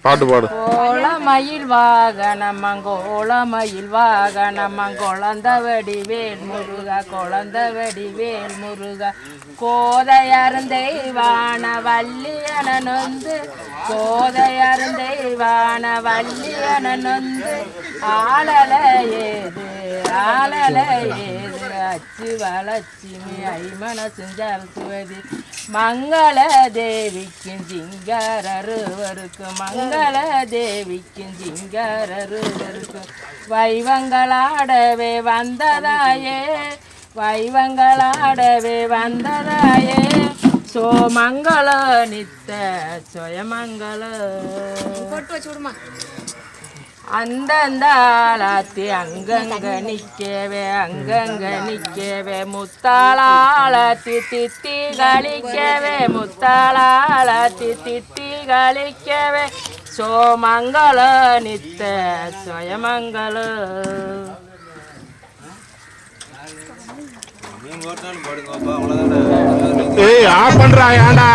பாட்டு பாடு. கோலமயில் வாகனமங்கோலமயில் வாகனமங்கொழந்த வடிவேல் முருகா குழந்த வடிவேல் முருகா கோதையருந்தைவான வள்ளியன நொந்து கோதையருந்தைவான வள்ளியன நொந்து ஆளல ஏது அச்சு வளச்சிமி ஐமன செஞ்சுவதி மங்கள தேவிக்கும் சிங்காரருவருக்கும் மங்கள தேவிக்கும் சிங்காரருவருக்கும் வைவங்களாடவே வந்ததாயே வைவங்களாடவே வந்ததாயே சோமங்கள நித்த சுயமங்கள போட்டு வச்சு விடுமா அந்தந்தாளாத்தி அங்கங்க நிக்கவே முத்தாளாளத்தி தித்தி களிக்கவே முத்தாளாளத்தி தித்தி களிக்கவே சோமங்கள நித்த சுயமங்கள ஏய் ஆஃப் பண்றா ஏண்டா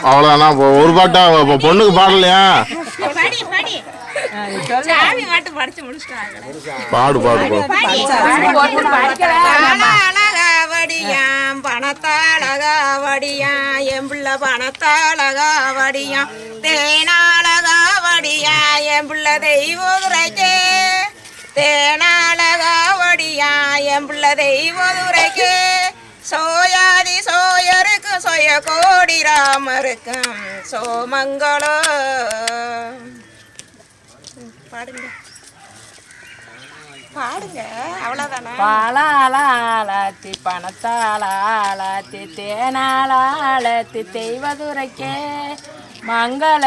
அவ்வளவுதான் ஒரு பாட்டா பொண்ணுக்கு பாடலையா பாடு பாடு வடியாம் பணத்தாளகாவடியாம் எம்பிள்ள பணத்தாளகாவடியாம் தேனாளகாவடியா எம்பிள்ள தெய்வதுரைக்கே தேனாளகாவடியா எம்பிள்ள தெய்வதுரைக்கே சோயாதி சோயருக்கு சொய கோடி ராமருக்கும் சோமங்களோ பாடுங்க பாடுங்க அவ்வளோதானே பாலாளாத்தி பணத்தாளாத்தி தேனாளாத்தி தெய்வதுரைக்கே மங்கள